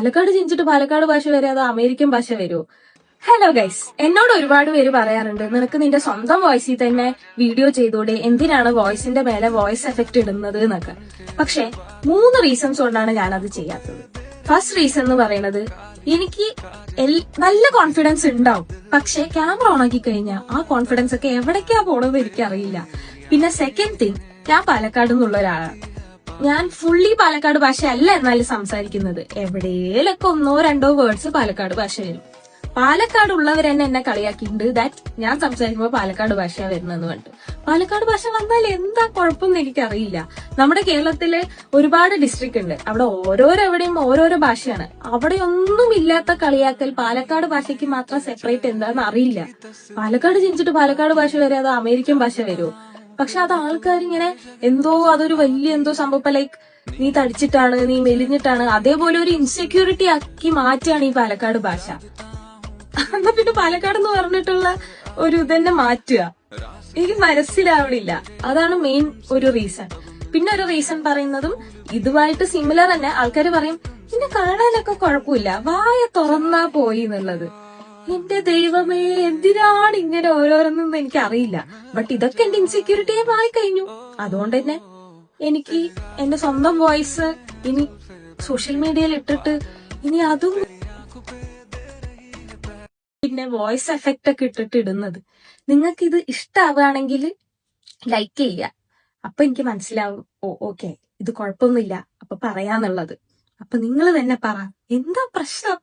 പാലക്കാട് ജനിച്ചിട്ട് പാലക്കാട് ഭാഷ വരെ അത് അമേരിക്കൻ ഭാഷ വരുമോ? ഹലോ ഗൈസ്, എന്നോട് ഒരുപാട് പേര് പറയാറുണ്ട് നിനക്ക് നിന്റെ സ്വന്തം വോയിസിൽ തന്നെ വീഡിയോ ചെയ്തൂടെ, എന്തിനാണ് വോയിസിന്റെ മേലെ വോയിസ് എഫക്ട് ഇടുന്നത് എന്നൊക്കെ. പക്ഷെ 3 റീസൺസ് കൊണ്ടാണ് ഞാനത് ചെയ്യാത്തത്. ഫസ്റ്റ് റീസൺ എന്ന് പറയുന്നത്, എനിക്ക് നല്ല കോൺഫിഡൻസ് ഉണ്ടാവും, പക്ഷെ ക്യാമറ ഓൺ ആക്കി കഴിഞ്ഞാൽ ആ കോൺഫിഡൻസ് ഒക്കെ എവിടേക്കാ പോണെന്ന് എനിക്കറിയില്ല. പിന്നെ സെക്കൻഡ് തിങ്, ഞാൻ പാലക്കാട് നിന്നുള്ള ഒരാളാണ്. ഞാൻ ഫുള്ളി പാലക്കാട് ഭാഷ അല്ല എന്നാലും സംസാരിക്കുന്നത്. എവിടെയൊക്കെ 1-2 വേർഡ്സ് പാലക്കാട് ഭാഷ വരും. പാലക്കാട് ഉള്ളവർ തന്നെ എന്നെ കളിയാക്കിയിട്ടുണ്ട് ദാറ്റ് ഞാൻ സംസാരിക്കുമ്പോൾ പാലക്കാട് ഭാഷ വരുന്നെന്ന് പറഞ്ഞിട്ട്. പാലക്കാട് ഭാഷ വന്നാൽ എന്താ കുഴപ്പമെന്ന് എനിക്കറിയില്ല. നമ്മുടെ കേരളത്തില് ഒരുപാട് ഡിസ്ട്രിക്ട് ഉണ്ട്, അവിടെ ഓരോരെവിടെയും ഓരോരോ ഭാഷയാണ്. അവിടെ ഒന്നും ഇല്ലാത്ത കളിയാക്കൽ പാലക്കാട് ഭാഷയ്ക്ക് മാത്രം സെപ്പറേറ്റ് എന്താന്ന് അറിയില്ല. പാലക്കാട് ജനിച്ചിട്ട് പാലക്കാട് ഭാഷ വരെ അത് അമേരിക്കൻ ഭാഷ വരുമോ? പക്ഷെ അത് ആൾക്കാരിങ്ങനെ എന്തോ അതൊരു വലിയ എന്തോ സംഭവം, ലൈക്ക് നീ തടിച്ചിട്ടാണ്, നീ മെലിഞ്ഞിട്ടാണ്, അതേപോലെ ഒരു ഇൻസെക്യൂരിറ്റി ആക്കി മാറ്റുകയാണ് ഈ പാലക്കാട് ഭാഷ. എന്നാ പിന്നെ പാലക്കാട് എന്ന് പറഞ്ഞിട്ടുള്ള ഒരു ഇതന്നെ മാറ്റുക. എനിക്ക് മനസ്സിലാവണില്ല. അതാണ് മെയിൻ ഒരു റീസൺ. പിന്നെ ഒരു റീസൺ പറയുന്നതും ഇതുമായിട്ട് സിമിലർ തന്നെ. ആൾക്കാർ പറയും നിന്നെ കാണാനൊക്കെ കുഴപ്പമില്ല, വായ തുറന്നാ പോയി എന്നുള്ളത്. എന്റെ ദൈവമേ, എന്തിനാണ് ഇങ്ങനെ ഓരോരൊന്നും എനിക്കറിയില്ല. ബട്ട് ഇതൊക്കെ എന്റെ ഇൻസെക്യൂരിറ്റിയെ ആയി കഴിഞ്ഞു. അതുകൊണ്ട് തന്നെ എനിക്ക് എന്റെ സ്വന്തം വോയിസ് ഇനി സോഷ്യൽ മീഡിയയിൽ ഇട്ടിട്ട് ഇനി അതും പിന്നെ വോയിസ് എഫക്റ്റ് ഒക്കെ ഇട്ടിട്ട് ഇടുന്നത്. നിങ്ങൾക്ക് ഇത് ഇഷ്ടാവുകയാണെങ്കിൽ ലൈക്ക് ചെയ്യുക. അപ്പൊ എനിക്ക് മനസ്സിലാവും, ഓക്കെ ഇത് കുഴപ്പമൊന്നുമില്ല, അപ്പൊ പറയാന്നുള്ളത്. അപ്പൊ നിങ്ങൾ തന്നെ പറ, എന്താ പ്രശ്നം?